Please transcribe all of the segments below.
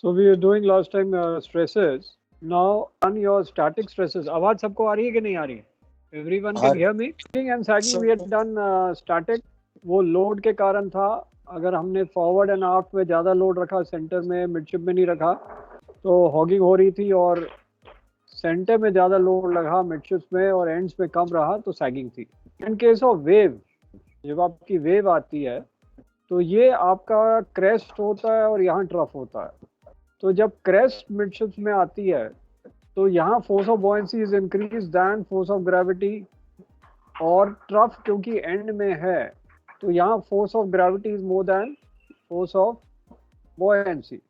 So we were doing last time stresses. Now on your static stresses. आवाज सबको आ रही है कि नहीं आ रही है? Everyone can और hear me? And sagging we had done static. वो लोड के कारण था. अगर हमने फॉरवर्ड एंड आफ्ट में ज़्यादा लोड रखा, सेंटर में मिडशिप में नहीं रखा, तो हॉगिंग हो रही थी, और सेंटर में ज़्यादा लोड लगा मिडशिप्स में और एंड्स में कम रहा तो सैगिंग थी. इन केस ऑफ वेव, जब आपकी वेव आती है तो ये आपका क्रेस्ट होता है और यहाँ ट्रफ होता है. तो जब क्रेस्ट मिडशिप्स में आती है तो यहाँ force of buoyancy is increase than force of gravity, और ट्रफ क्योंकि एंड में है तो यहाँ force of gravity is more than force of buoyancy.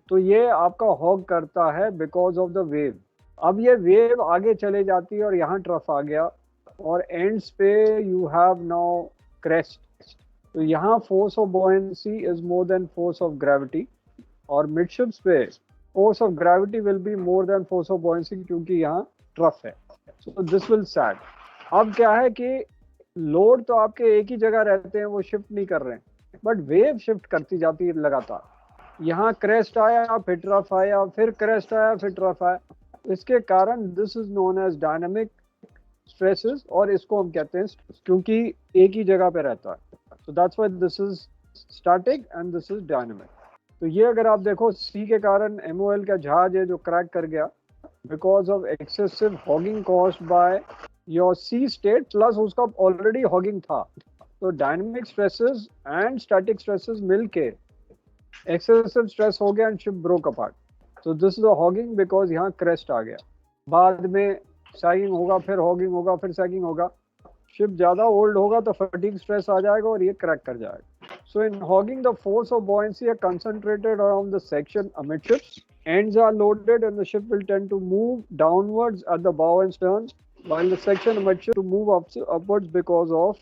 तो ये आपका हॉग करता है बिकॉज ऑफ द वेव. अब ये वेव आगे चले जाती है और यहाँ ट्रफ आ गया और एंड्स पे यू हैव नाउ क्रेस्ट. तो यहाँ force of buoyancy is more than force of gravity, और मिडशिप्स पे force of gravity will be more than force of buoyancy क्योंकि यहाँ ट्रफ है. सो दिस विल सैग. अब क्या है कि लोड तो आपके एक ही जगह रहते हैं, वो शिफ्ट नहीं कर रहे हैं, बट वेव शिफ्ट करती जाती है लगातार. यहाँ क्रेस्ट आया, फिर ट्रफ आया, फिर क्रेस्ट आया, फिर ट्रफ आया. इसके कारण this is known as dynamic stresses, और इसको हम कहते हैं क्योंकि एक ही जगह पे रहता है. So that's why this is static and this is dynamic. तो ये अगर आप देखो, सी के कारण MOL का जहाज है जो क्रैक कर गया because of excessive hogging caused by your sea state, plus उसका ऑलरेडी हॉगिंग था. तो dynamic stresses and static stresses मिलके एक्सेसिव स्ट्रेस हो गया एंड शिप ब्रोक अपार्ट. तो this is a hogging because यहाँ क्रेस्ट आ गया. बाद में सैगिंग होगा, फिर हॉगिंग होगा, फिर सैगिंग होगा. शिप ज़्यादा ओल्ड होगा तो फटीग स्ट्रेस आ जाएगा और ये क्रैक कर जाएगा. So in hogging, the force of buoyancy are concentrated around the section amidships. Ends are loaded and the ship will tend to move downwards at the bow and stern, while the section amidships to move upwards because of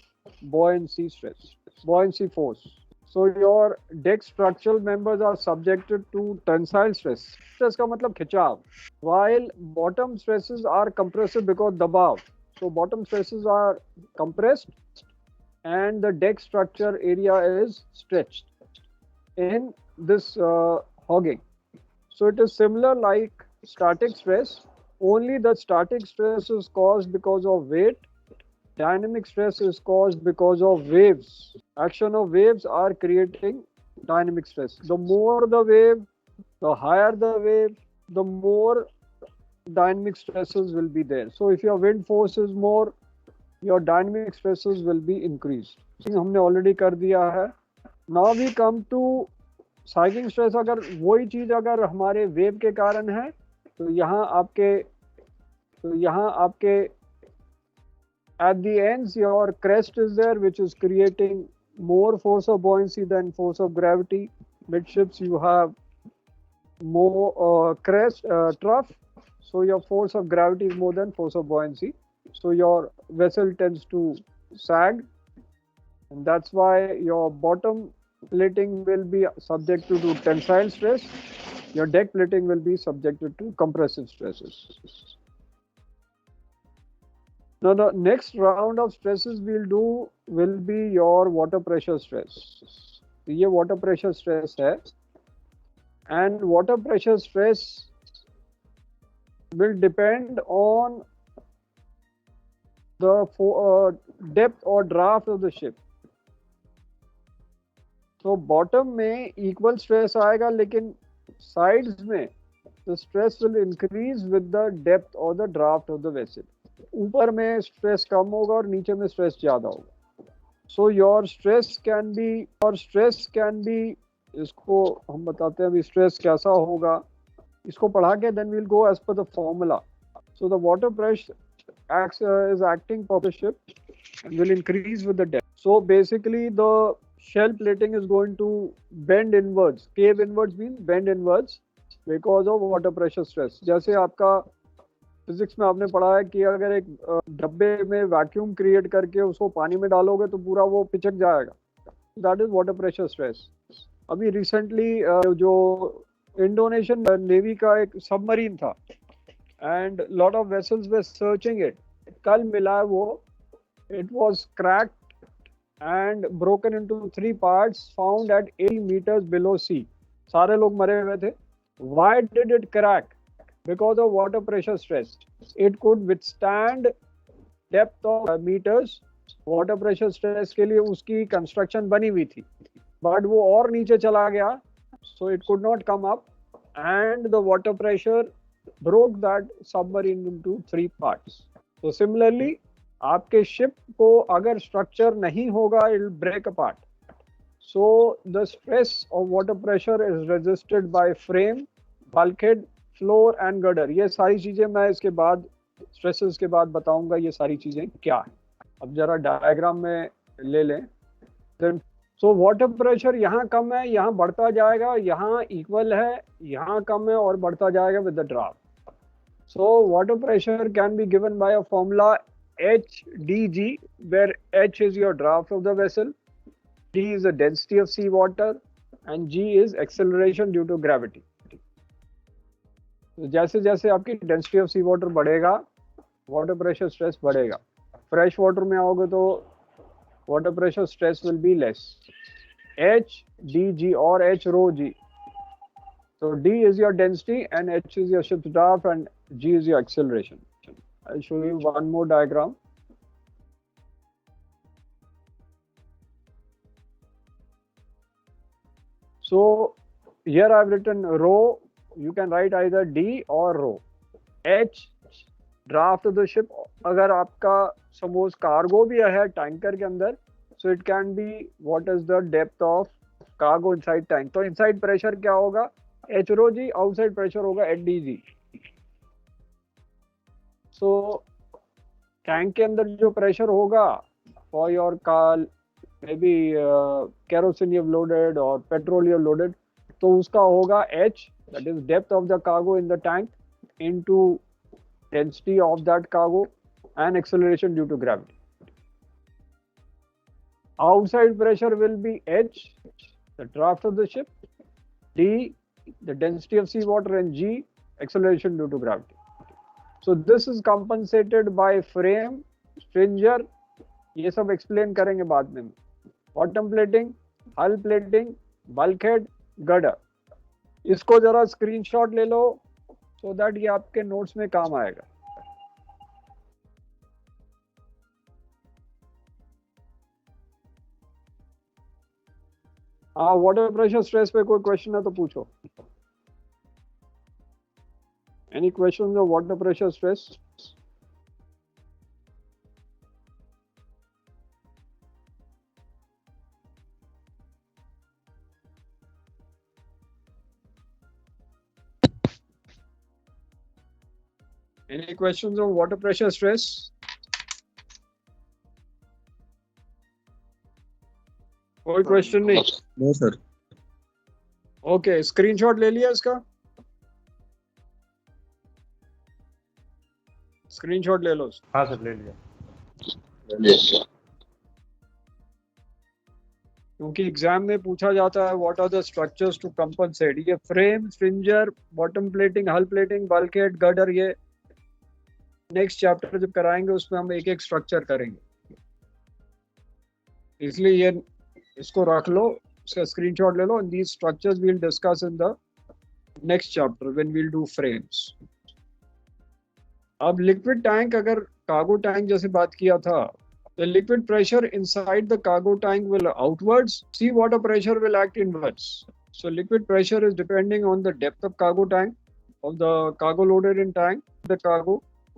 buoyancy stress, buoyancy force. So your deck structural members are subjected to tensile stress. Stress का मतलब खिंचाव. While bottom stresses are compressive because दबाव. So bottom stresses are compressed and the deck structure area is stretched in this hogging. So it is similar like static stress, only the static stress is caused because of weight. Dynamic stress is caused because of waves. Action of waves are creating dynamic stress. The more the wave, the higher the wave, the more dynamic stresses will be there. So if your wind force is more, your dynamic stresses will be increased. हमने already कर दिया है. Now we come to sagging stress. अगर वही चीज अगर हमारे wave के कारण है तो यहाँ आपके at the ends your crest is there which is creating more force of buoyancy than force of gravity. Midships you have more crest trough, so your force of gravity is more than force of buoyancy. So your vessel tends to sag, and that's why your bottom plating will be subjected to tensile stress. Your deck plating will be subjected to compressive stresses. Now the next round of stresses we'll do will be your water pressure stress. तो ये water pressure stress है, and water pressure stress will depend on the depth or draft of the ship. तो bottom में equal stress आएगा, लेकिन sides में the stress will increase with the depth or the draft of the vessel. ऊपर में stress कम होगा और नीचे में स्ट्रेस ज़्यादा होगा. So your stress can be, इसको हम बताते हैं अभी स्ट्रेस कैसा होगा. इसको पढ़ा के then we'll go as per the formula. So the water pressure is acting for the ship and will increase with the depth. So basically the shell plating is going to bend inwards. Cave inwards means bend inwards because of water pressure stress. जैसे आपका physics में आपने पढ़ा है कि अगर एक डब्बे में वैक्यूम क्रिएट करके उसको पानी में डालोगे तो पूरा वो पिचक जाएगा. That is water pressure stress. अभी रिसेंटली जो इंडोनेशियन नेवी का एक सबमरीन था and lot of vessels were searching it. कल मिला वो. It was cracked and broken into 3 parts, found at 80 meters below sea. सारे लोग मरे हुए थे. Why did it crack? Because of water pressure stress. It could withstand depth of meters. Water pressure stress के लिए उसकी कंस्ट्रक्शन बनी हुई थी, बट वो और नीचे चला गया, so it could not come up and the water pressure broke that submarine into 3 parts. तो सिमिलरली आपके शिप को अगर स्ट्रक्चर नहीं होगा, it will break apart. So the stress of water pressure is resisted by frame, bulkhead, floor and girder. ये सारी चीजें मैं इसके बाद स्ट्रेसेस के बाद बताऊंगा ये सारी चीजें क्या है. अब जरा डायग्राम में ले लें. सो वाटर प्रेशर यहाँ कम है, यहाँ बढ़ता जाएगा, यहाँ इक्वल है, यहाँ कम है और बढ़ता जाएगा with the draft. So water pressure can be given by a formula HdG, where H is your draft of the vessel, D is the density of sea water and G is acceleration due to gravity. जैसे जैसे आपकी density of C water बढ़ेगा, water pressure stress बढ़ेगा. Fresh water में आओगे तो water pressure stress will be less. HdG or H rho G. So D is your density and H is your ship's draft and G is your acceleration. I'll show you one more diagram. So here I've written rho. You can write either D or rho. H draft of the ship. अगर आपका suppose cargo भी है tanker के अंदर, so it can be what is the depth of cargo inside tank. तो inside pressure क्या होगा? H rho G. outside pressure होगा HdG. So टैंक के अंदर जो प्रेशर होगा for your car, maybe kerosene you have loaded or petrol you have loaded, तो उसका होगा H, that is depth of the cargo in the tank, into density of that cargo and acceleration due to gravity. Outside pressure will be H, the draft of the ship, D, the density of sea water, and G, acceleration due to gravity. So this is compensated by frame, stringer, ये सब explain करेंगे बाद में. Bottom plating, hull plating, bulkhead, girder. इसको जरा screenshot ले लो so that ये आपके नोट्स में काम आएगा. हाँ, वाटर प्रेशर स्ट्रेस पे कोई क्वेश्चन है तो पूछो. Any questions on water pressure stress? Any questions on water pressure stress? कोई क्वेश्चन नहीं? No sir. ओके, स्क्रीनशॉट ले लिया इसका? स्क्रीनशॉट ले लो. हाँ सर, ले लिया. क्योंकि एग्जाम में पूछा जाता है what are the structures to compensate. ये frame, stringer, bottom plating, hull plating, bulkhead, girder, ये नेक्स्ट चैप्टर जब कराएंगे उसमें हम एक एक स्ट्रक्चर करेंगे. इसलिए ये इसको रख लो, इसका स्क्रीनशॉट ले लो. These structures we will discuss in the next chapter when we will do frames. अब लिक्विड टैंक, अगर कार्गो टैंक जैसे बात किया था, the liquid pressure inside the cargo tank will outwards, sea water pressure will act inwards. So liquid pressure is depending on the depth of cargo tank, of the cargo loaded in tank, the cargo,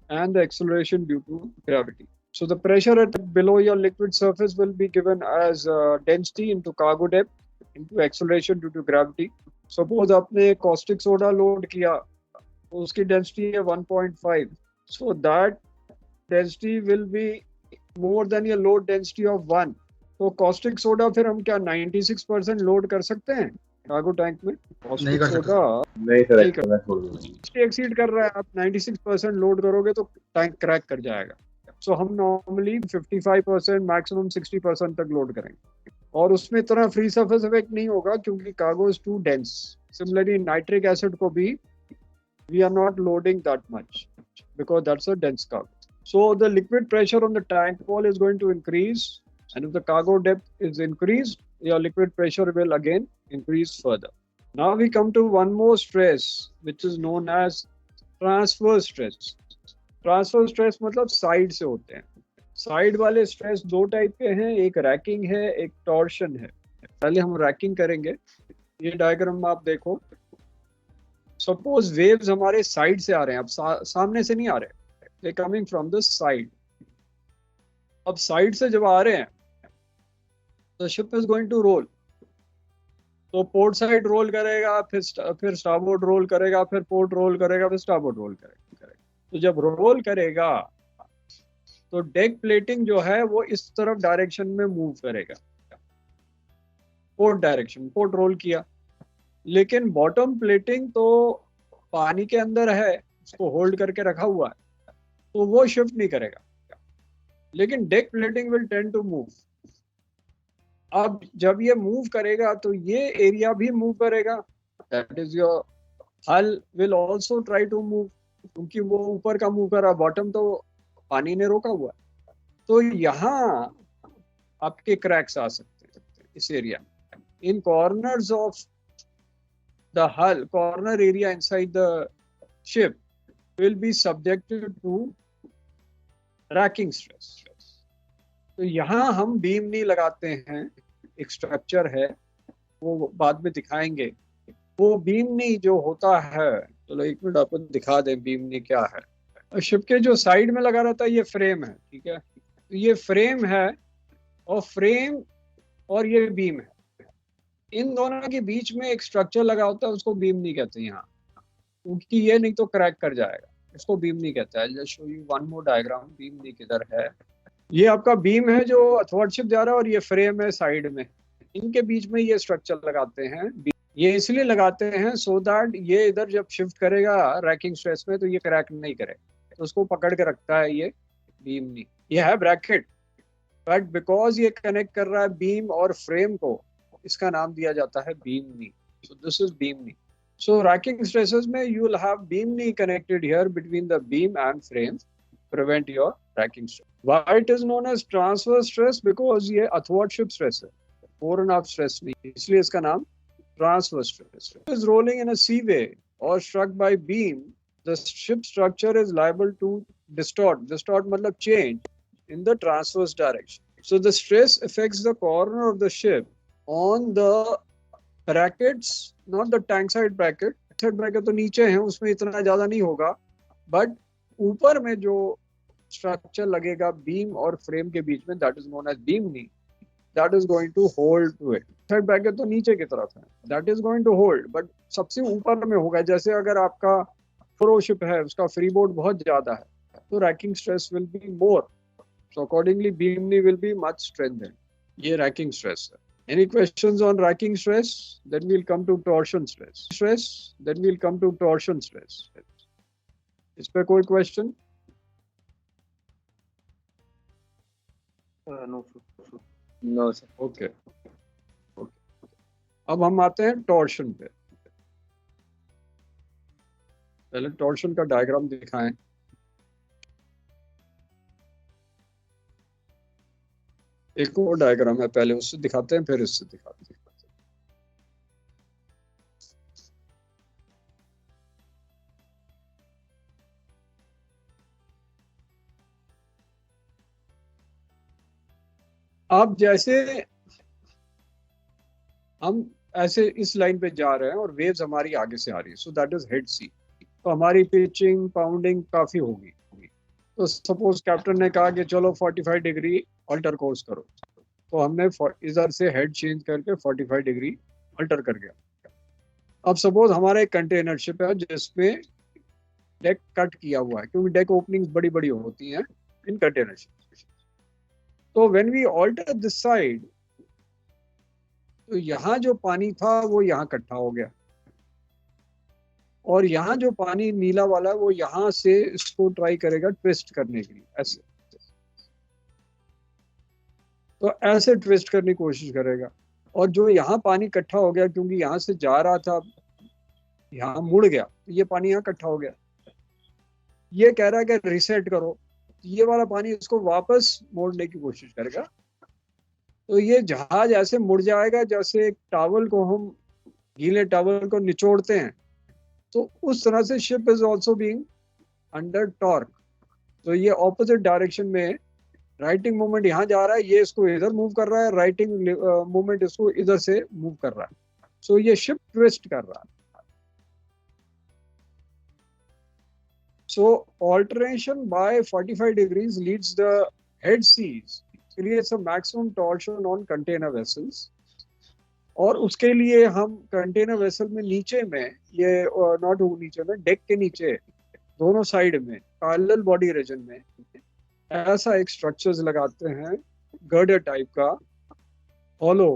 and the acceleration due to gravity. So the pressure at below your liquid surface will be given as density into cargo depth into acceleration due to gravity. Suppose आपने caustic soda load किया, तो उसकी density है 1.5. So that density will be more than your load density of 1. तो caustic soda फिर हम क्या 96% load कर सकते हैं कार्गो टैंक में? caustic soda नहीं सर, एक्सीड कर रहा है. आप 96% लोड करोगे तो टैंक क्रैक कर जाएगा. सो हम नॉर्मली 55%, मैक्सिमम 60% तक लोड करेंगे और उसमें इतना फ्री सरफेस इफेक्ट नहीं होगा क्योंकि cargo is too dense. Similarly nitric acid को भी we are not loading that much because that's a dense cargo. So the liquid pressure on the tank wall is going to increase, and if the cargo depth is increased, your liquid pressure will again increase further. Now we come to one more stress, which is known as transverse stress. Transfer stress मतलब side से होते हैं. Side वाले stress दो type के हैं, एक ranking है, एक टॉर्शन है. पहले हम रैकिंग करेंगे. ये डायग्राम आप देखो. सपोज वेव्स हमारे साइड से आ रहे हैं, अब सामने से नहीं आ रहे, they coming from the side. अब साइड से जब आ रहे हैं तो ship is going to roll. तो पोर्ट साइड रोल करेगा, फिर स्टारबोर्ड रोल करेगा, फिर पोर्ट रोल करेगा, फिर स्टारबोर्ड रोल करेगा. तो जब रोल करेगा तो डेक प्लेटिंग जो है वो इस तरफ डायरेक्शन में मूव करेगा, पोर्ट डायरेक्शन. पोर्ट रोल किया, लेकिन बॉटम प्लेटिंग तो पानी के अंदर है, उसको होल्ड करके रखा हुआ है, तो वो शिफ्ट नहीं करेगा. लेकिन deck plating will tend to move. अब जब ये मूव करेगा तो ये एरिया भी मूव करेगा. That is your hull will also try to move, क्योंकि वो ऊपर का मूव कर रहा, बॉटम तो पानी ने रोका हुआ है. तो यहाँ आपके क्रैक्स आ सकते हैं इस एरिया में. In corners of the hull, corner area inside the ship will be subjected to racking stress. तो यहाँ हम बीम नहीं लगाते हैं, एक स्ट्रक्चर है, वो बाद में दिखाएंगे. वो बीम नहीं जो होता है, चलो एक मिनट आपको दिखा दें बीम नहीं क्या है. शिप के जो साइड में लगा रहता है ये फ्रेम है, ठीक है. तो ये फ्रेम है, और फ्रेम और ये बीम है. इन दोनों के बीच में एक स्ट्रक्चर लगा होता है, उसको बीम नहीं कहते यहाँ, क्योंकि ये नहीं तो क्रैक कर जाएगा. इसको बीम नहीं कहता है. Just show you one more diagram. Beam नहीं किधर है? ये आपका बीम है जो अथवर्ड शिप जा रहा है, और ये फ्रेम है साइड में. इनके बीच में ये स्ट्रक्चर लगाते हैं. ये इसलिए लगाते हैं सो दैट ये इधर जब शिफ्ट करेगा रैकिंग स्ट्रेस में तो ये क्रैक नहीं करेगा. तो उसको पकड़ के रखता है ये बीम नहीं. ये है ब्रैकेट, बट बिकॉज ये कनेक्ट कर रहा है बीम और फ्रेम को, इसका नाम दिया जाता है beam knee. So this is beam knee. So racking stresses में you will have beam knee connected here between the beam and frame, prevent your racking stress. Why it is known as transverse stress? Because ये athwartship stress है, fore and aft stress नहीं, इसलिए इसका नाम transverse stress है. Is rolling in a seaway or struck by beam, the ship structure is liable to distort. Distort मतलब change in the transverse direction. So the stress affects the corner of the ship on the brackets, not the tank side bracket. Third bracket तो नीचे है, उसमें इतना ज्यादा नहीं होगा, but ऊपर में जो स्ट्रक्चर लगेगा बीम और फ्रेम के बीच में, that is known as beam knee. That is going to hold to it. Third bracket तो नीचे की तरफ है, that is going to hold, but सबसे ऊपर में होगा. जैसे अगर आपका फ्रोशिप है, उसका फ्री बोर्ड बहुत ज्यादा है, तो ranking stress will be more. So accordingly beam knee will be much strengthened. ये रैकिंग स्ट्रेस है. Any questions on racking stress? Then we'll come to torsion stress. Then we'll come to torsion stress. इस पे कोई question? No sir. Okay. अब हम आते हैं torsion पे. पहले टॉर्शन का डायग्राम दिखाएं. एक और डायग्राम है, पहले उससे दिखाते हैं फिर इससे दिखाते हैं. अब जैसे हम ऐसे इस लाइन पे जा रहे हैं और वेव्स हमारी आगे से आ रही है, सो दैट इज हेड सी. तो हमारी पिचिंग पाउंडिंग काफी होगी. तो सपोज कैप्टन ने कहा कि चलो 45 डिग्री अल्टर कोर्स करो, तो हमने इधर से हेड चेंज करके 45 डिग्री अल्टर कर गया. अब सपोज हमारा एक कंटेनर शिप है जिसमें डेक कट किया हुआ है, क्योंकि डेक ओपनिंग्स बड़ी बड़ी होती हैं इन कंटेनर शिप. तो when we alter this side, तो यहाँ जो पानी था वो यहाँ इकट्ठा हो गया, और यहाँ जो पानी नीला वाला वो यहाँ से इसको ट्राई करेगा ट्विस्ट करने के लिए, ऐसे. तो ऐसे ट्विस्ट करने की कोशिश करेगा, और जो यहाँ पानी इकट्ठा हो गया, क्योंकि यहाँ से जा रहा था, यहाँ मुड़ गया, तो ये पानी यहाँ इकट्ठा हो गया. ये कह रहा है कि रिसेट करो, ये वाला पानी इसको वापस मोड़ने की कोशिश करेगा. तो ये जहाज ऐसे मुड़ जाएगा जैसे एक टावल को हम गीले टॉवल को निचोड़ते हैं, तो उस तरह से ship is also being under torque. तो ये ऑपोजिट डायरेक्शन में राइटिंग मूवमेंट यहाँ जा रहा है, ये इसको इधर मूव कर रहा है, राइटिंग मूवमेंट इसको इधर से मूव कर रहा है। सो ये शिप ट्विस्ट कर रहा है। So alteration by 45 degrees leads the head seas, creates a maximum torsion on container vessels। और उसके लिए हम कंटेनर वेसल में नीचे में, ये नॉट नीचे में, डेक के नीचे दोनों साइड में पैरेलल बॉडी रीजन में ऐसा एक स्ट्रक्चर्स लगाते हैं, गर्डर टाइप का, हॉलो,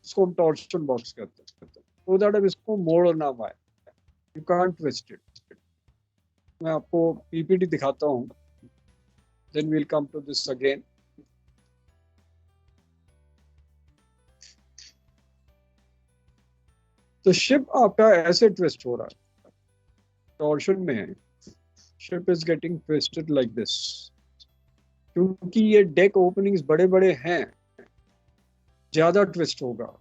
इसको हम टॉर्शन बॉक्स कहते हैं, तो दैट अब इसको मोड़ ना पाए, यू कांट ट्विस्ट इट। मैं आपको पीपीटी दिखाता हूँ, then we'll come to this again. तो शिप आपका ऐसे ट्विस्ट हो रहा है, टॉर्शन में है, ship is getting twisted like this, क्योंकि ये डेक ओपनिंग्स बड़े बड़े हैं, ज्यादा ट्विस्ट होगा।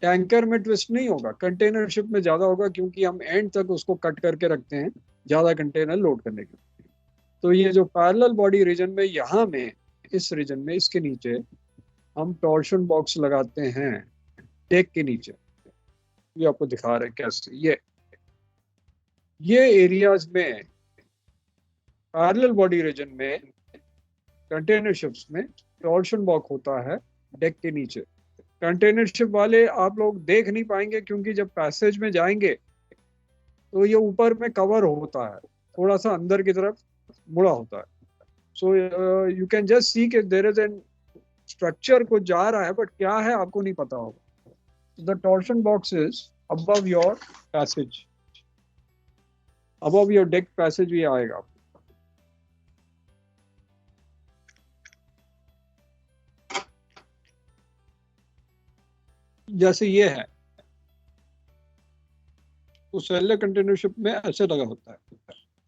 टैंकर में ट्विस्ट नहीं होगा, कंटेनर शिप में ज्यादा होगा, क्योंकि हम एंड तक उसको कट करके रखते हैं ज्यादा कंटेनर लोड करने के लिए। तो ये जो पैरेलल बॉडी रीजन में, यहाँ में, इस रीजन में, इसके नीचे हम टॉर्शन बॉक्स लगाते हैं, डेक के नीचे। ये आपको दिखा रहे हैं कैसे। ये एरियाज में पैरेलल बॉडी रीजन में कंटेनर शिप्स में टॉर्शन बॉक्स होता है डेक के नीचे। कंटेनर शिप वाले आप लोग देख नहीं पाएंगे, क्योंकि जब पैसेज में जाएंगे तो ये ऊपर में कवर होता है, थोड़ा सा अंदर की तरफ मुड़ा होता है। So you can just see कि देयर इज एन स्ट्रक्चर को जा रहा है, बट क्या है आपको नहीं पता होगा। The torsion box is above your passage, above your deck passage भी आएगा। जैसे ये है, तो सेलर कंटेनर शिप में ऐसे लगा होता है,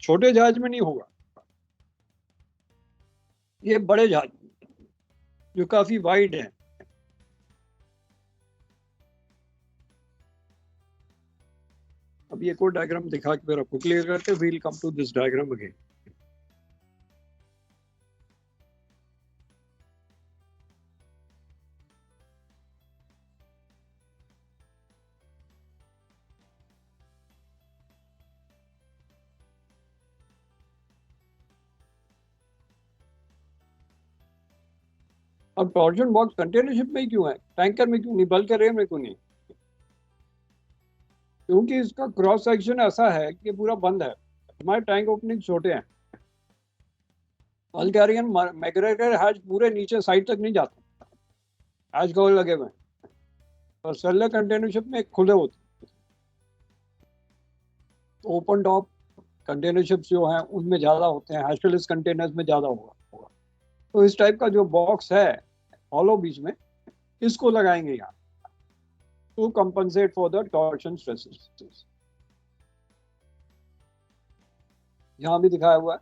छोटे जहाज में नहीं होगा, ये बड़े जहाज जो काफी वाइड है। अब ये कोई डायग्राम दिखा के फिर आपको क्लियर करते हैं, we'll come to this diagram again. अब टॉर्जन बॉक्स कंटेनर शिप में ही क्यों है, टैंकर में क्यों नहीं, बल्कि रेल में क्यों नहीं? क्योंकि इसका क्रॉस सेक्शन ऐसा है कि पूरा बंद है। हमारे टैंक ओपनिंग छोटे हैं, बल्गेरियन मैग्रेगर हैज पूरे नीचे साइड तक नहीं जाते, हैज कवर लगे हुए हैं, और सेलर कंटेनर शिप में खुले होते हैं। ओपन टॉप कंटेनर शिप्स जो हैं उनमें ज्यादा होते हैं, हैशलेस कंटेनर्स में ज्यादा होगा। तो इस टाइप का जो बॉक्स है हॉलो बीच में, इसको लगाएंगे यहाँ to compensate for the torsion stresses. यहाँ भी दिखाया हुआ है।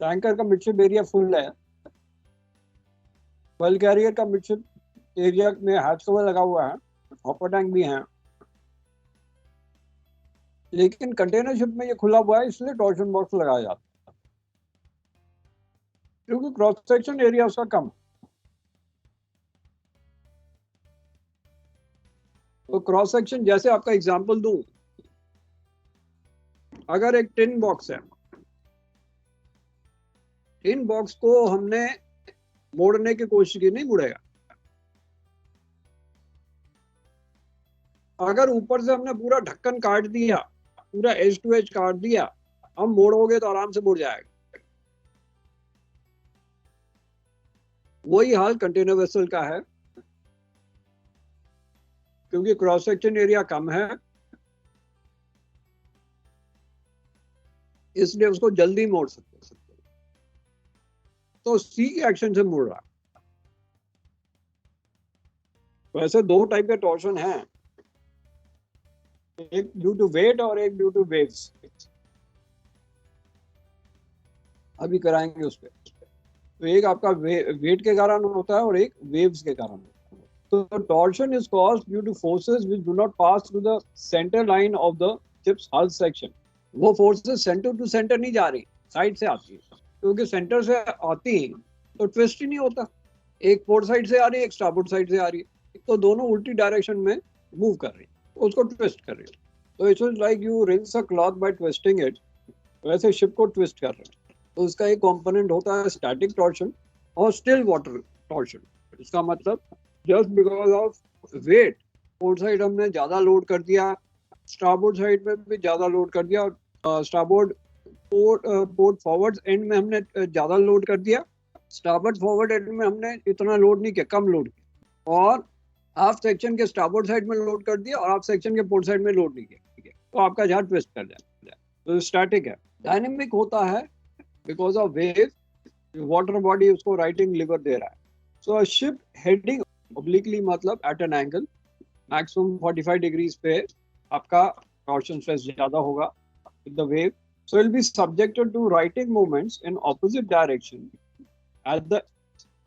टैंकर का मिडशिप एरिया फुल है, बल्क कैरियर का मिडशिप एरिया में हैच कवर लगा हुआ है, हॉपर टैंक भी है, लेकिन कंटेनर शिप में ये खुला हुआ है, इसलिए टॉर्शन बॉक्स लगाया जाता है, क्योंकि क्रॉस सेक्शन एरिया उसका कम। तो क्रॉस सेक्शन, जैसे आपका एग्जांपल दूं, अगर एक टिन बॉक्स है, टिन बॉक्स को हमने मोड़ने की कोशिश की, नहीं मुड़ेगा। अगर ऊपर से हमने पूरा ढक्कन काट दिया, पूरा एज टू एज काट दिया, हम मोड़ोगे तो आराम से मुड़ जाएगा। वही हाल कंटेनर वेसल का है, क्योंकि क्रॉस सेक्शन एरिया कम है, इसलिए उसको जल्दी मोड़ सकते। तो सी के एक्शन से मुड़ रहा है। वैसे दो टाइप के टॉर्शन हैं, एक ड्यू टू वेट और एक ड्यू टू वेव्स। अभी कराएंगे उस पर। तो एक आपका वेट के कारण होता है और एक वेव्स के कारण होता है। तो torsion is caused due two forces which do not pass through the centre line of the ships हल सेक्शन। वो फोर्सेस सेंटर टू सेंटर नहीं जा रही, साइड से आती है, क्योंकि सेंटर से आती है तो ट्विस्ट ही नहीं होता। एक पोर्ट साइड से आ रही है, एक स्टारबोर्ड साइड से आ रही है, तो दोनों उल्टी डायरेक्शन में मूव कर रही है, उसको ट्विस्ट कर रही है। तो it's like you rinse a cloth by twisting it, वैसे शिप को ट्विस्ट कर रहे हैं। तो उसका एक कंपोनेंट होता है स्टैटिक टॉर्शन और स्टिल वाटर टॉर्शन। इसका मतलब just because of weight, port side हमने ज्यादा लोड कर दिया, स्टारबोर्ड साइड में भी ज्यादा लोड कर दिया, और स्टारबोर्ड पोर्ट फॉरवर्ड एंड में हमने ज्यादा लोड कर दिया, स्टारबोर्ड फॉरवर्ड एंड में हमने इतना लोड नहीं किया, कम लोड किया, और हाफ सेक्शन के स्टारबोर्ड साइड में लोड कर दिया और हाफ सेक्शन के पोर्ट साइड में लोड नहीं किया, ठीक है, तो आपका जहाज ट्विस्ट कर जाए। तो स्टैटिक है। डायनेमिक होता है because of wave, water body उसको राइटिंग लिवर दे रहा है। सो शिप हेडिंग ओब्लिकली मतलब at an angle maximum 45 degrees पे आपका टॉर्शन स्ट्रेस ज्यादा होगा with the wave, so it will be subjected to righting movements in opposite direction at the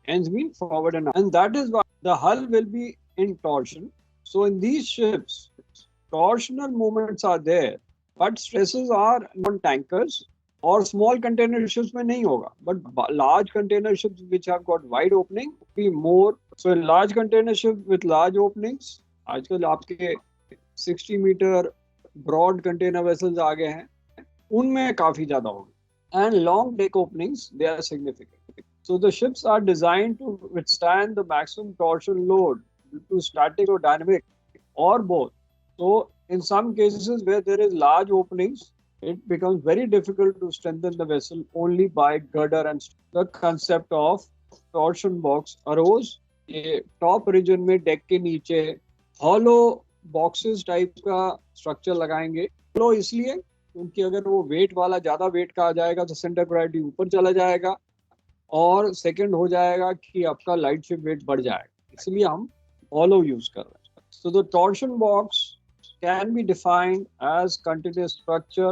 ends mean forward and that is why the hull will be in torsion. So in these ships torsional movements are there but stresses are on tankers or small container ships में नहीं होगा, but large container ships which have got wide opening be more. So in large container ships with large openings, आजकल आपके 60 metre broad container vessels आ गए हैं, उनमें काफी ज्यादा होगी, and long deck openings they are significant. So the ships are designed to withstand the maximum torsion load to static और डायनामिक और both. So in some cases where there is large openings, it becomes very difficult to strengthen the vessel only by girder and the concept of torsion box arose। ये top reason में deck के नीचे hollow boxes type का structure लगाएंगे। Hollow इसलिए क्योंकि अगर वो वेट वाला ज्यादा वेट का आ जाएगा तो सेंटर ग्रेविटी ऊपर चला जाएगा, और सेकंड हो जाएगा कि आपका लाइट शिप वेट बढ़ जाएगा, इसलिए हम हॉलो यूज कर रहे हैं। So the torsion box can be defined as continuous structure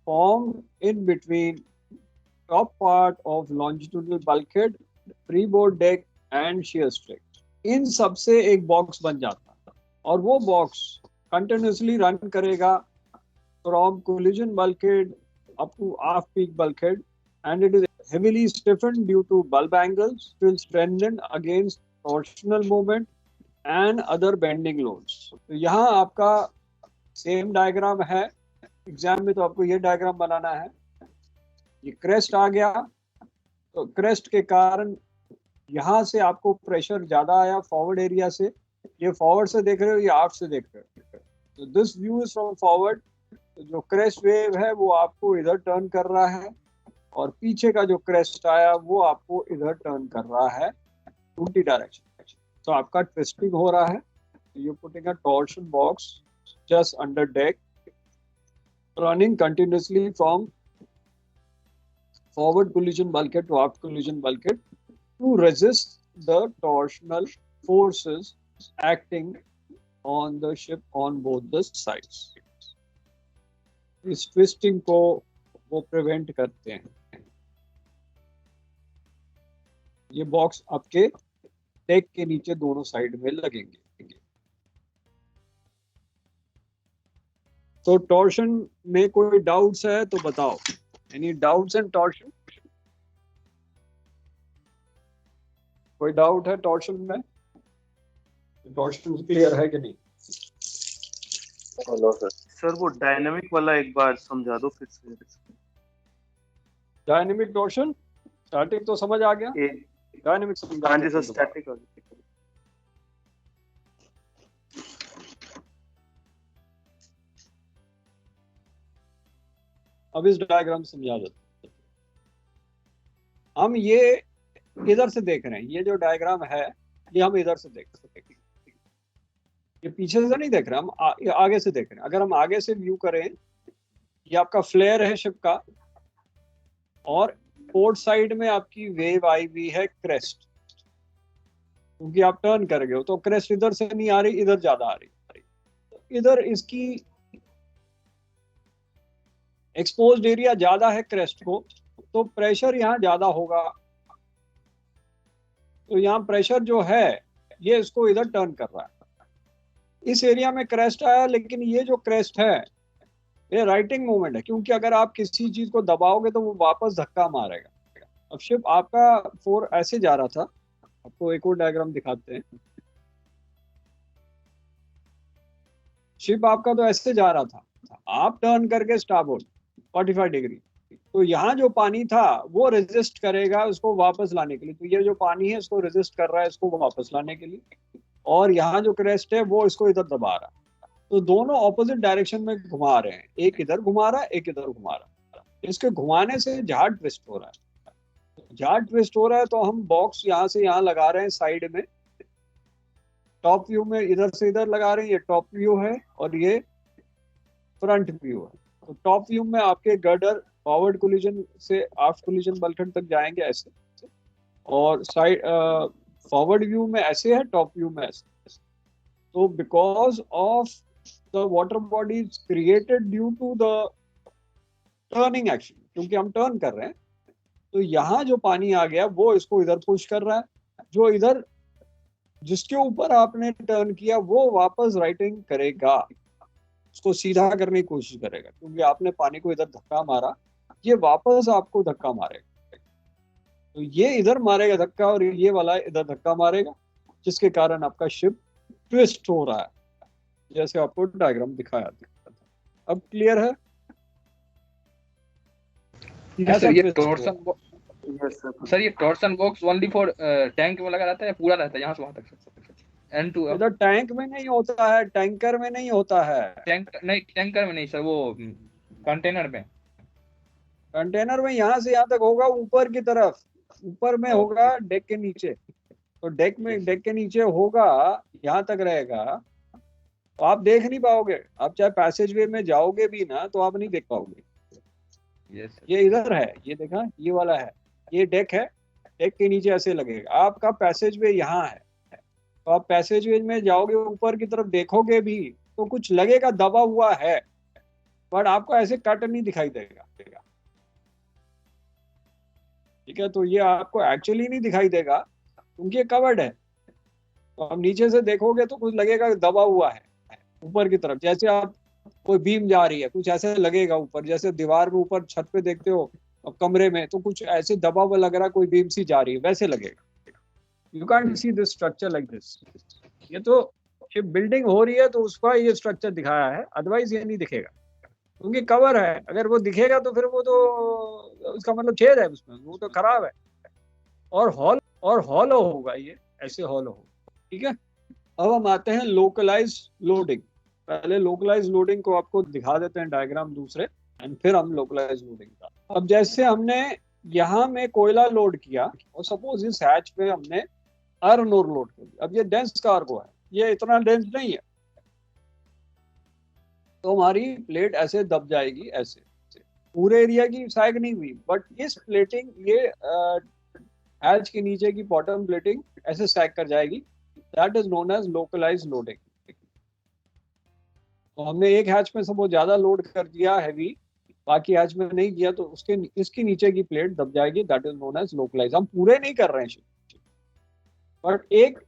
formed in between top part of longitudinal bulkhead, freeboard deck and shear strake। इन सब से एक बॉक्स बन जाता है और वो बॉक्स कंटिन्यूसली रन करेगा from collision bulkhead up to aft peak bulkhead, and it is heavily stiffened due to bulb angles, will strengthen against torsional movement and other bending loads। तो यहाँ आपका सेम डायग्राम है, exam में तो आपको ये diagram बनाना है। ये क्रेस्ट आ गया, तो क्रेस्ट के कारण यहाँ से आपको प्रेशर ज्यादा आया फॉरवर्ड एरिया से, ये फॉरवर्ड से देख रहे हो, ये आफ्ट से देख रहे हो। तो this view is from forward. जो क्रेस्ट वेव है वो आपको इधर टर्न कर रहा है, और पीछे का जो क्रेस्ट आया वो आपको इधर टर्न कर रहा है, उल्टी डायरेक्शन। तो आपका ट्विस्टिंग हो रहा है। You putting a torsion box just under deck, running continuously from forward collision bulkhead to aft collision bulkhead to resist the torsional forces acting on the ship on both the sides। इस twisting को वो prevent करते हैं। ये box आपके deck के नीचे दोनों साइड में लगेंगे। तो टॉर्शन में कोई डाउट्स है तो बताओ, एनी डाउट्स इन टॉर्शन? कोई डाउट है टॉर्शन में? टॉर्शन क्लियर है कि नहीं? Hello sir. सर वो डायनामिक वाला एक बार समझा दो फिर से। डायनामिक टॉर्शन, स्टैटिक तो समझ आ गया, डायनामिक समझा। हाँ जी सर, स्टैटिक। अब इस डायग्राम समझा देते। हम ये इधर से देख रहे हैं, ये जो डायग्राम है ये हम इधर से देख सकते हैं, ये पीछे से नहीं देख रहे, हम आगे से देख रहे हैं। अगर हम आगे से व्यू करें, ये आपका फ्लेयर है शिप का, और पोर्ट साइड में आपकी वेव आई हुई है क्रेस्ट, क्योंकि आप टर्न कर गए हो तो क्रेस्ट इधर से नहीं आ रही, इधर ज्यादा आ रही। इधर इसकी एक्सपोज्ड एरिया ज्यादा है क्रेस्ट को, तो प्रेशर यहाँ ज्यादा होगा तो यहाँ प्रेशर जो है ये इसको इधर टर्न कर रहा है। इस एरिया में क्रेस्ट आया, लेकिन ये जो क्रेस्ट है ये राइटिंग मूवमेंट है, क्योंकि अगर आप किसी चीज को दबाओगे तो वो वापस धक्का मारेगा। अब शिप आपका 4 ऐसे जा रहा था, आपको एक और डायग्राम दिखाते हैं। शिप आपका तो ऐसे जा रहा था, आप टर्न करके स्टारबोर्ड 45 डिग्री, तो यहाँ जो पानी था वो रेजिस्ट करेगा उसको वापस लाने के लिए। तो ये जो पानी है इसको रेजिस्ट कर रहा है इसको वापस लाने के लिए, और यहाँ जो क्रेस्ट है वो इसको इधर दबा रहा है। तो दोनों ऑपोजिट डायरेक्शन में घुमा रहे हैं, एक इधर घुमा रहा है एक इधर घुमा रहा है। इसके घुमाने से जहाज ट्विस्ट हो रहा है। जहाज ट्विस्ट हो रहा है तो हम बॉक्स यहाँ से यहाँ लगा रहे हैं साइड में, टॉप व्यू में इधर से इधर लगा रहे हैं। ये टॉप व्यू है और ये फ्रंट व्यू है। तो टॉप व्यू में आपके गर्डर फॉरवर्ड कोलिजन से आफ्ट कोलिजन बल्कहेड तक जाएंगे ऐसे, और साइड फॉरवर्ड व्यू में ऐसे है, टॉप व्यू में ऐसे। तो because of the water body created due to the turning action, क्योंकि हम टर्न कर रहे हैं, तो यहाँ जो पानी आ गया वो इसको इधर पुश कर रहा है। जो इधर जिसके ऊपर आपने टर्न किया वो वापस राइटिंग करेगा, उसको सीधा करने की कोशिश करेगा, क्योंकि आपने पानी को इधर धक्का मारा, ये वापस आपको धक्का मारेगा। तो ये इधर मारेगा धक्का और ये वाला इधर धक्का मारेगा, जिसके कारण आपका शिप ट्विस्ट हो रहा है, जैसे आपको डायग्राम दिखाया था। अब क्लियर है? सर ये टॉर्सन सर ये torsion box only for tank में लगा रहता है या पूरा रहता है यहाँ से वहां तक? एंड टू इधर टैंक में नहीं होता है, टैंकर में नहीं होता है। टैंकर में नहीं सर, वो कंटेनर में। कंटेनर में यहाँ से यहाँ तक होगा, ऊपर की तरफ, ऊपर में होगा डेक के नीचे। तो डेक के नीचे होगा, यहाँ तक रहेगा, तो आप देख नहीं पाओगे। आप चाहे पैसेज वे में जाओगे भी ना तो आप नहीं देख पाओगे। ये इधर है, ये देखा, ये वाला है, ये डेक है, डेक के नीचे ऐसे लगेगा। आपका पैसेज वे यहाँ है, तो आप पैसेज वे में जाओगे ऊपर की तरफ देखोगे भी तो कुछ लगेगा दबा हुआ है, बट आपको ऐसे कट नहीं दिखाई देगा। ठीक है, तो ये आपको एक्चुअली नहीं दिखाई देगा क्योंकि ये कवर्ड है। तो आप नीचे से देखोगे तो कुछ लगेगा दबा हुआ है ऊपर की तरफ, जैसे आप कोई बीम जा रही है, कुछ ऐसे लगेगा ऊपर, जैसे दीवार में ऊपर छत पे देखते हो और कमरे में, तो कुछ ऐसे दबा हुआ लग रहा, कोई बीम सी जा रही है, वैसे लगेगा। You can't see this structure like this. ये तो शिप बिल्डिंग हो रही है तो उसका ये स्ट्रक्चर दिखाया है, अदरवाइज ये नहीं दिखेगा क्योंकि कवर है। अगर वो दिखेगा तो फिर वो तो उसका मतलब छेद है उसमें, वो तो खराब है, और हॉलो होगा, ये ऐसे हॉलो होगा। ठीक है, अब हम आते हैं लोकलाइज लोडिंग। पहले लोकलाइज लोडिंग को आपको दिखा देते हैं डायग्राम दूसरे, एंड फिर हम लोकलाइज लोडिंग का। अब जैसे हमने यहाँ में कोयला लोड किया और सपोज इस हैच पे हमने आयरन ओर लोड कर दिया। अब ये डेंस कार्गो है, ये इतना डेंस नहीं है, तो हमारी प्लेट ऐसे दब जाएगी, ऐसे पूरे एरिया की सैग नहीं हुई, बट इस प्लेटिंग, ये हैच के नीचे की बॉटम प्लेटिंग ऐसे सैग कर जाएगी। That is known as localize loading. तो हमने एक हैच में सपोज ज्यादा लोड कर दिया हैवी, बाकी हैच में नहीं किया, तो उसके इसकी नीचे की प्लेट दब जाएगी। That is known as localize. हम पूरे नहीं कर रहे हैं बट एक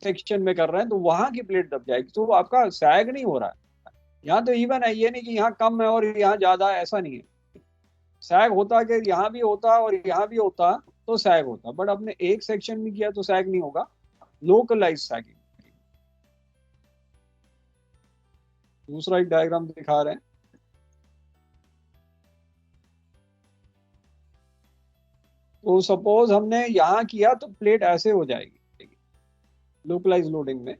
सेक्शन में कर रहे हैं, तो वहां की प्लेट दब जाएगी, तो आपका सैग नहीं हो रहा है। यहाँ तो इवन है, ये नहीं कि यहाँ कम है और यहाँ ज्यादा है, ऐसा नहीं है। सैग होता कि यहाँ भी होता और यहाँ भी होता तो सैग होता, बट आपने एक सेक्शन में किया तो सैग नहीं होगा, लोकलाइज सैगिंग। दूसरा एक डायग्राम दिखा रहे हैं। तो सपोज हमने यहाँ किया तो प्लेट ऐसे हो जाएगी लोकलाइज लोडिंग में।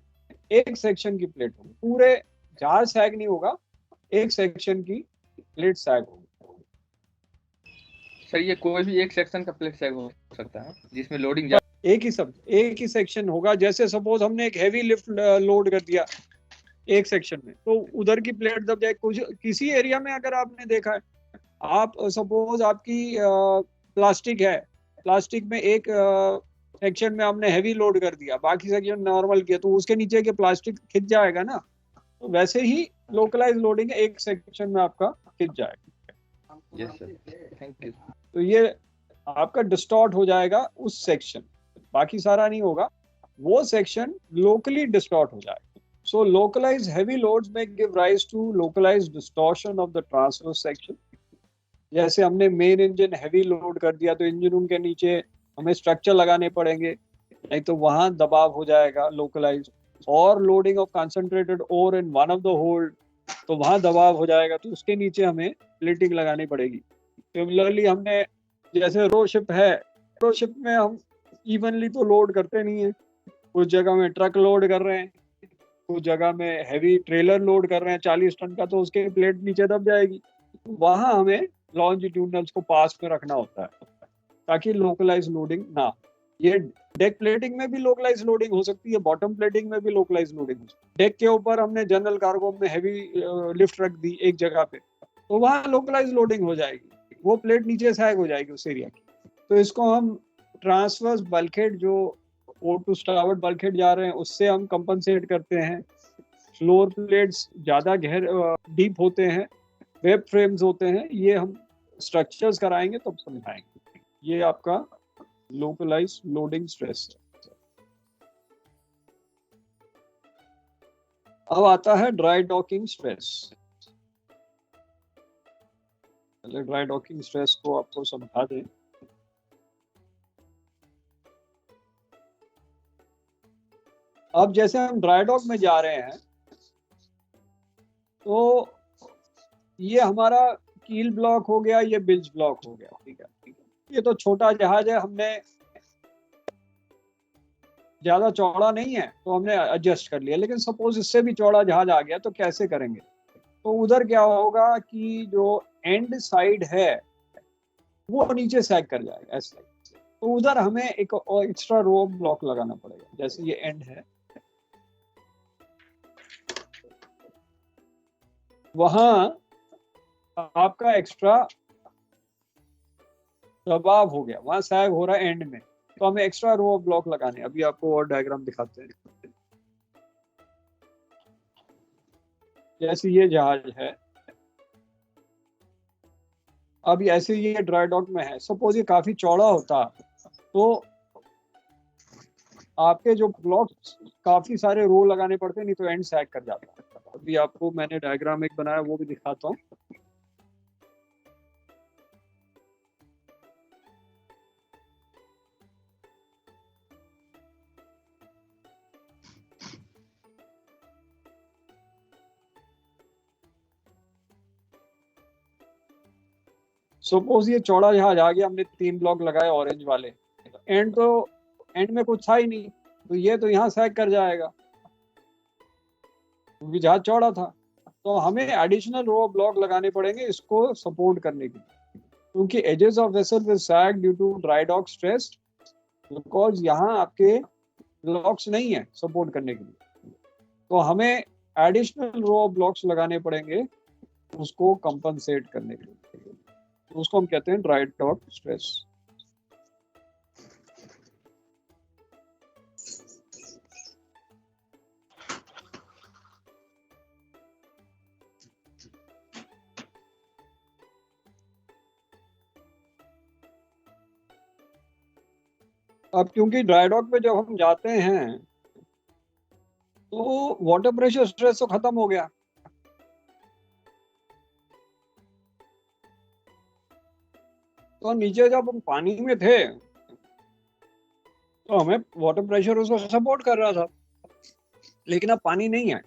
एक सेक्शन की प्लेट होगी, पूरे जहाज सैग नहीं होगा, एक सेक्शन की प्लेट सैग होगी। सर ये कोई भी एक सेक्शन का प्लेट सैग हो सकता है जिसमें लोडिंग एक ही सेक्शन होगा। जैसे सपोज हमने एक हैवी लिफ्ट लोड कर दिया एक सेक्शन में, तो उधर की प्लेट दब जाए। कुछ किसी एरिया में अगर आपने देखा है, आप सपोज आपकी प्लास्टिक है, प्लास्टिक में एक सेक्शन में हमने हैवी लोड कर दिया, बाकी सेक्शन नॉर्मल किया, तो उसके नीचे के प्लास्टिक खिंच जाएगा ना। तो वैसे ही लोकलाइज लोडिंग एक सेक्शन में आपका खिंच जाएगा। Yes sir, thank you. तो ये आपका डिस्टॉर्ट हो जाएगा उस सेक्शन, बाकी सारा नहीं होगा, वो सेक्शन लोकली डिस्टॉर्ट हो जाएगा। सो लोकलाइज्ड हेवी लोड्स में give rise to localized distortion of the transverse section. जैसे हमने मेन इंजन हैवी लोड कर दिया तो इंजन रूम के नीचे हमें स्ट्रक्चर लगाने पड़ेंगे, नहीं तो वहां दबाव हो जाएगा लोकलाइज। और loading of concentrated or in one of the hold, तो वहां दबाव हो जाएगा, तो उसके नीचे हमें प्लेटिंग लगानी पड़ेगी। सिमिलरली हमने जैसे रो शिप है, रो शिप में हम इवनली तो लोड करते नहीं है, कुछ जगह में ट्रक लोड कर रहे हैं, कुछ जगह में हैवी ट्रेलर लोड कर रहे हैं 40 टन का, तो उसके प्लेट नीचे दब जाएगी। वहां हमें लॉन्जिट्यूडनल्स को पास में रखना होता है ताकि लोकलाइज लोडिंग ना। ये डेक प्लेटिंग में भी लोकलाइज लोडिंग हो सकती है, बॉटम प्लेटिंग में भी लोकलाइज लोडिंग हो सकती है। डेक के ऊपर हमने जनरल कार्गो में हैवी लिफ्ट रख दी एक जगह पे, तो वहां लोकलाइज लोडिंग हो जाएगी, वो प्लेट नीचे सैग हो जाएगी उस एरिया की। तो इसको हम ट्रांसवर्स बल्कहेड, जो ओ टू स्टार्बोर्ड बल्कहेड जा रहे हैं, उससे हम कंपनसेट करते हैं। फ्लोर प्लेट्स ज्यादा डीप होते हैं, वेब फ्रेम्स होते हैं, ये हम स्ट्रक्चर्स कराएंगे तब समझाएंगे। ये आपका लोकलाइज लोडिंग स्ट्रेस है। अब आता है ड्राई डॉकिंग स्ट्रेस। पहले ड्राई डॉकिंग स्ट्रेस को आपको समझा दें। अब जैसे हम ड्राई डॉक में जा रहे हैं, तो ये हमारा कील ब्लॉक हो गया, ये बिल्ज ब्लॉक हो गया, ठीक है। ये तो छोटा जहाज है, हमने ज्यादा चौड़ा नहीं है तो हमने एडजस्ट कर लिया, लेकिन सपोज इससे भी चौड़ा जहाज आ गया तो कैसे करेंगे? तो उधर क्या होगा कि जो एंड साइड है वो नीचे सैग कर जाएगा ऐसे, तो उधर हमें एक एक्स्ट्रा रो ब्लॉक लगाना पड़ेगा। जैसे ये एंड है, वहां आपका एक्स्ट्रा दबाव हो गया, वहां सैग हो रहा है एंड में, तो हमें एक्स्ट्रा रो ब्लॉक लगाने। अभी आपको और डायग्राम दिखाते हैं। जैसे ये जहाज है, अब ऐसे ये ड्राई डॉक में है, सपोज ये काफी चौड़ा होता तो आपके जो ब्लॉक्स काफी सारे रो लगाने पड़ते, नहीं तो एंड सैग कर जाता। अभी आपको मैंने डायग्राम एक बनाया, वो भी दिखाता हूँ। सपोज ये चौड़ा जहाज आ गया, हमने 3 ब्लॉक लगाए ऑरेंज वाले, एंड में कुछ था ही नहीं, तो ये तो यहाँ सैग कर जाएगा क्योंकि जहाज चौड़ा था। तो हमें एडिशनल रो ब्लॉक लगाने पड़ेंगे इसको सपोर्ट करने के लिए, क्योंकि edges of vessel will sag due to dry dock stress, because यहाँ आपके ब्लॉक्स नहीं है सपोर्ट करने के लिए, तो हमें एडिशनल रो ब्लॉक्स लगाने पड़ेंगे उसको कंपनसेट करने के लिए। उसको हम कहते हैं ड्राई डॉक स्ट्रेस। अब क्योंकि ड्राई डॉक पे जब हम जाते हैं तो वाटर प्रेशर स्ट्रेस तो खत्म हो गया, तो नीचे जब हम पानी में थे तो हमें वाटर प्रेशर उसको सपोर्ट कर रहा था, लेकिन अब पानी नहीं है,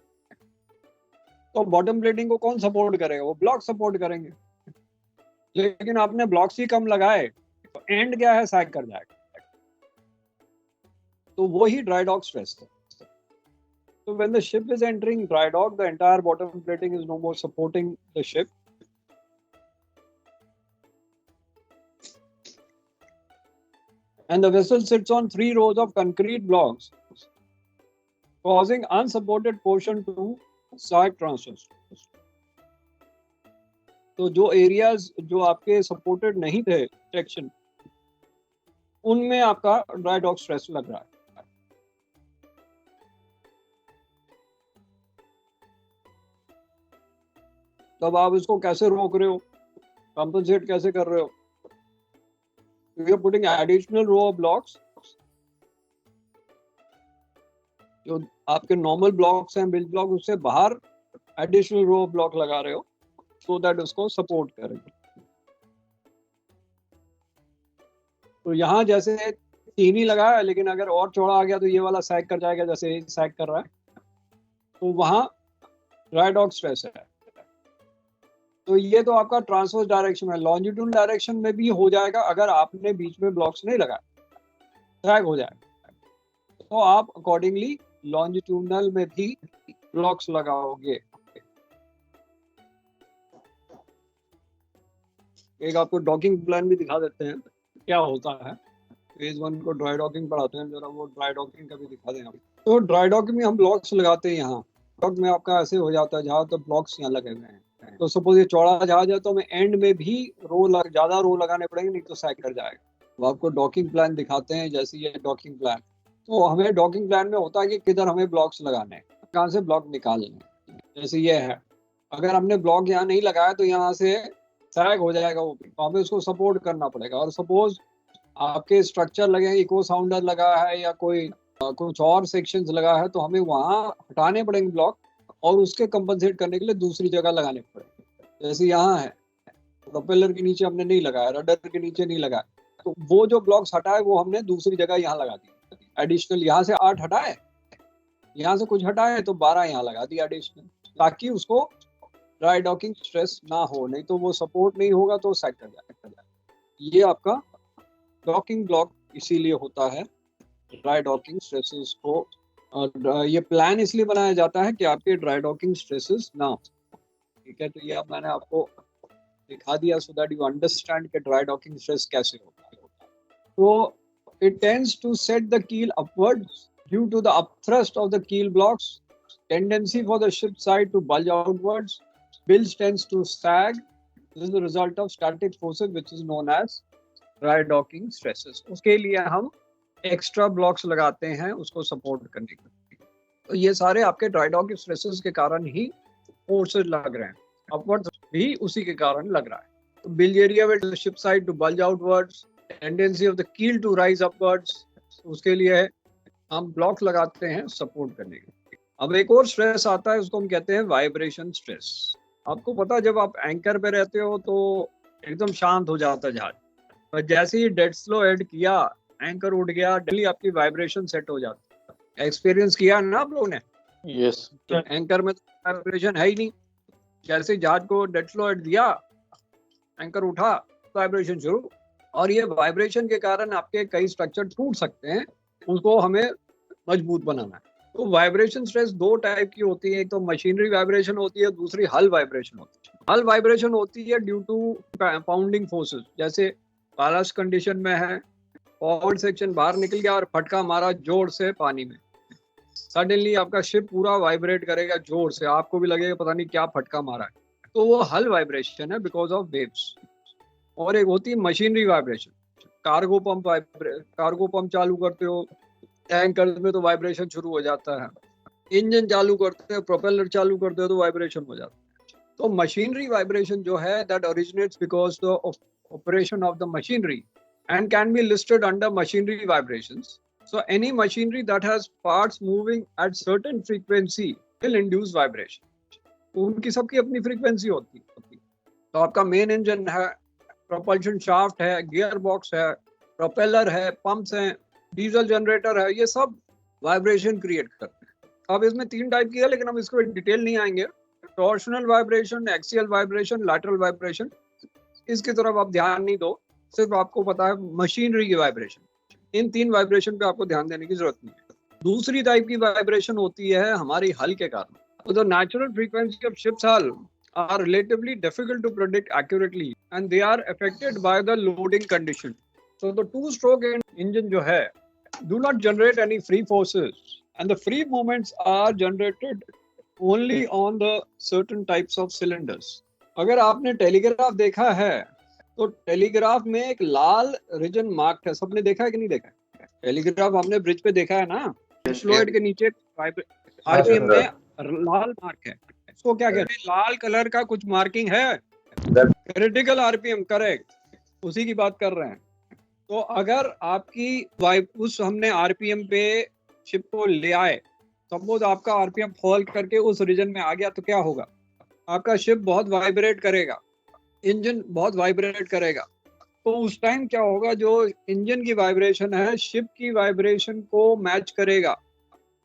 तो बॉटम प्लेटिंग को कौन सपोर्ट करेगा? वो ब्लॉक सपोर्ट करेंगे। लेकिन आपने ब्लॉक्स ही कम लगाए तो एंड क्या है, सैग कर जाएगा। तो वो ही ड्राई डॉक स्ट्रेस है। So when the ship is entering dry dock, the entire bottom plating is no more supporting the ship. And the vessel sits on 3 rows of concrete blocks, causing unsupported portion to sag transverse. तो जो areas जो आपके supported नहीं थे section, उनमें आपका dry dock stress लग रहा है। तब आप इसको कैसे रोक रहे हो, कंपनसेट कैसे कर रहे हो? You are putting additional row of blocks जो आपके नॉर्मल ब्लॉक्स हैं, बिल्ड ब्लॉक, उससे बाहर एडिशनल रो ब्लॉक लगा रहे हो सो दैट उसको सपोर्ट करेंगे। तो यहाँ जैसे 3 ही लगा है, लेकिन अगर और चौड़ा आ गया तो ये वाला सैग कर जाएगा, जैसे सैग कर रहा है, तो वहाँ ड्राई डॉक स्ट्रेस है। तो ये तो आपका ट्रांसवर्स डायरेक्शन है। लॉन्जिट्यूडनल डायरेक्शन में भी हो जाएगा अगर आपने बीच में ब्लॉक्स नहीं लगाए, सैग हो जाएगा। तो आप अकॉर्डिंगली लॉन्जिट्यूडनल में भी ब्लॉक्स लगाओगे। एक आपको डॉकिंग प्लान भी दिखा देते हैं क्या होता है। फेज 1 को ड्राई डॉकिंग पढ़ाते हैं, जरा वो ड्राई डॉकिंग का भी दिखा दें। तो ड्राई डॉकिंग में हम ब्लॉक्स लगाते हैं। यहाँ डॉक में आपका ऐसे हो जाता है, जहाँ तो ब्लॉक्स यहाँ लगे हुए हैं। तो सपोज ये चौड़ा जहाज है तो हमें एंड में भी ज्यादा रो लगाने पड़ेंगे, नहीं तो सैग कर जाएगा। तो आपको डॉकिंग प्लान दिखाते हैं, जैसे ये डॉकिंग प्लान। तो हमें डॉकिंग प्लान में होता है कि किधर हमें ब्लॉक्स लगाने हैं, कहाँ से ब्लॉक निकालने हैं। जैसे ये है, अगर हमने ब्लॉक यहाँ नहीं लगाया तो यहाँ से सैग हो जाएगा वो, तो हमें उसको सपोर्ट करना पड़ेगा। और सपोज आपके स्ट्रक्चर लगे हैं, इको साउंडर लगा है या कोई कुछ और सेक्शंस लगा है, तो हमें वहाँ हटाने पड़ेंगे ब्लॉक और उसके कंपनसेट करने के लिए दूसरी जगह लगाने पड़ेंगे। जैसे यहाँ है, प्रोपेलर के नीचे हमने नहीं लगाया, रडर के नीचे नहीं लगाया, तो वो जो ब्लॉक्स हटाए वो हमने दूसरी जगह यहाँ लगा दी एडिशनल। यहाँ से 8 हटाए, यहाँ से कुछ हटाए तो 12 यहाँ लगा दिया एडिशनल, ताकि उसको ड्राई डॉकिंग स्ट्रेस ना हो, नहीं तो वो सपोर्ट नहीं होगा तो सैग कर जाएगा। ये आपका डॉकिंग ब्लॉक इसीलिए होता है ड्राई डॉकिंग स्ट्रेसेस को। और ये प्लान इसलिए बनाया जाता है कि आपके ड्राई डॉकिंग स्ट्रेसेस ना हो। ठीक है, तो ये अब मैंने आपको दिखा दिया सो दैट यू अंडरस्टैंड कि ड्राई डॉकिंग स्ट्रेस कैसे होता है। तो it tends to set the keel upwards due to the upthrust of the keel blocks, tendency for the ship side to bulge outwards, bilge tends to sag. This is the result of static forces which is known as dry docking stresses. उसके लिए हम extra blocks लगाते हैं उसको support करने के लिए। तो ये सारे आपके ड्राई डॉकिंग स्ट्रेसेस के कारण ही फोर्सेस लग रहे हैं। अपवर्ड भी उसी के कारण लग रहा है। तो bilge area with ship side to bulge outwards, tendency of the keel to rise upwards, उसके लिए हम ब्लॉक्स लगाते हैं सपोर्ट करने के लिए। अब एक और स्ट्रेस आता है, उसको हम कहते हैं वाइब्रेशन स्ट्रेस। आपको पता, जब आप एंकर पे रहते हो तो एकदम शांत हो जाता है जहाज, पर जैसे ही डेड स्लो ऐड किया, एंकर उठ गया, डेली आपकी वाइब्रेशन सेट हो जाती है। एक्सपीरियंस किया ना आप लोगों ने? यस। तो एंकर में तो वाइब्रेशन है ही नहीं। जैसे जहाज को डेड स्लो ऐड दिया, एंकर उठा, वाइब्रेशन शुरू। और ये वाइब्रेशन के कारण आपके कई स्ट्रक्चर टूट सकते हैं, उनको हमें मजबूत बनाना है। तो वाइब्रेशन स्ट्रेस 2 टाइप की होती है, एक तो मशीनरी वाइब्रेशन होती है, दूसरी हल वाइब्रेशन होती है। हल वाइब्रेशन होती है ड्यू टू पाउंडिंग फोर्सेस। जैसे बैलेंस कंडीशन में है, फॉरवर्ड सेक्शन बाहर निकल गया और फटका मारा जोर से पानी में, सडनली आपका शिप पूरा वाइब्रेट करेगा जोर से, आपको भी लगेगा पता नहीं क्या फटका मारा है, तो वो हल वाइब्रेशन है बिकॉज ऑफ वेव्स। और एक होती है मशीनरी वाइब्रेशन। कार्गो पंप चालू करते हो, टैंकर में तो वाइब्रेशन शुरू हो जाता है। इंजन चालू करते हो, प्रोपेलर चालू करते हो तो वाइब्रेशन हो जाता है। तो मशीनरी वाइब्रेशन जो है that originates because the operation of the machinery and can be listed under machinery vibrations. So any machinery that has parts moving at certain frequency will induce vibration. उनकी सबकी अपनी frequency होती है। तो आपका main engine है, propulsion shaft है, gear box है, प्रोपेलर है, पंप्स हैं, डीजल जनरेटर है, ये सब वाइब्रेशन क्रिएट करते हैं। अब इसमें 3 टाइप की है, लेकिन हम इसको डिटेल नहीं आएंगे। Torsional vibration, axial vibration, lateral vibration, इसकी तरफ आप ध्यान नहीं दो, सिर्फ आपको पता है मशीनरी की वाइब्रेशन। इन 3 वाइब्रेशन पे आपको ध्यान देने की जरूरत नहीं है। दूसरी टाइप की वाइब्रेशन होती है हमारी हल के कारण। तो the natural frequency of ships hull are relatively difficult to predict accurately and they are affected by the loading condition. So the 2-stroke engine जो है do not generate any free forces and the free movements are generated only on the certain types of cylinders. अगर आपने telegraph देखा है तो telegraph में एक लाल reason mark है, सबने देखा है कि नहीं देखा है? टेलीग्राफ हमने ब्रिज पे देखा है ना, फ्लोइड के नीचे आरपीएम में लाल मार्क है। इसको क्या कहते हैं? लाल कलर का कुछ मार्किंग है, क्रिटिकल आरपीएम, करेक्ट, उसी की बात कर रहे हैं। तो अगर आपकी उस हमने आरपीएम पे शिप को ले आए सपोज आपका आरपीएम फॉल करके उस रीजन में आ गया तो क्या होगा, आपका शिप बहुत वाइब्रेट करेगा, इंजन बहुत वाइब्रेट करेगा। तो उस टाइम क्या होगा, जो इंजन की वाइब्रेशन है शिप की वाइब्रेशन को मैच करेगा,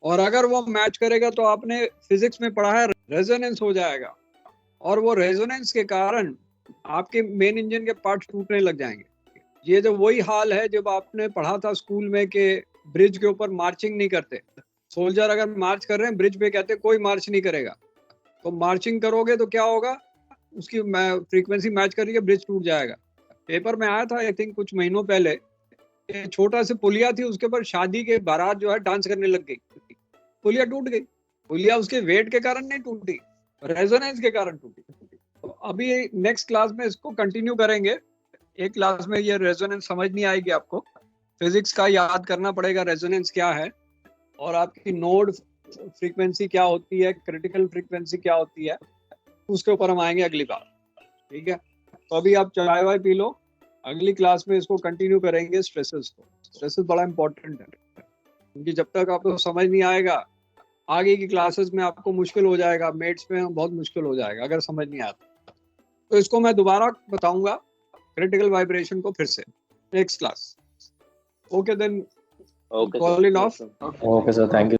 और अगर वो मैच करेगा तो आपने फिजिक्स में पढ़ा है रेजोनेंस हो जाएगा, और वो रेजोनेंस के कारण आपके मेन इंजन के पार्ट्स टूटने लग जाएंगे। ये जो वही हाल है जब आपने पढ़ा था स्कूल में कि ब्रिज के ऊपर मार्चिंग नहीं करते, सोल्जर अगर मार्च कर रहे हैं ब्रिज पे कहते कोई मार्च नहीं करेगा, तो मार्चिंग करोगे तो क्या होगा, उसकी फ्रीक्वेंसी मैच करिए, ब्रिज टूट जाएगा। पेपर में आया था आई थिंक कुछ महीनों पहले, एक छोटा सा पुलिया थी, उसके ऊपर शादी के बारात जो है डांस करने लग गई, पुलिया टूट गई। पुलिया उसके वेट के कारण नहीं टूटी, रेजोनेंस के कारण टूटी। तो अभी नेक्स्ट क्लास में इसको कंटिन्यू करेंगे। एक क्लास में ये रेजोनेंस समझ नहीं आएगी आपको, फिजिक्स का याद करना पड़ेगा रेजोनेंस क्या है, और आपकी नोड फ्रीक्वेंसी क्या होती है, क्रिटिकल फ्रीक्वेंसी क्या होती है, उसके ऊपर हम आएंगे अगली बार। ठीक है, तो अभी आप चाय वाय पी लो, अगली क्लास में इसको कंटिन्यू करेंगे। स्ट्रेसेस को, स्ट्रेसेस बड़ा इंपॉर्टेंट है, क्योंकि जब तक आपको समझ नहीं आएगा आगे की क्लासेस में आपको मुश्किल हो जाएगा, मेट्स में बहुत मुश्किल हो जाएगा अगर समझ नहीं आता। तो इसको मैं दोबारा बताऊंगा क्रिटिकल वाइब्रेशन को फिर से next class. Okay then, Okay, call in sir. Off. Okay, sir. Thank you.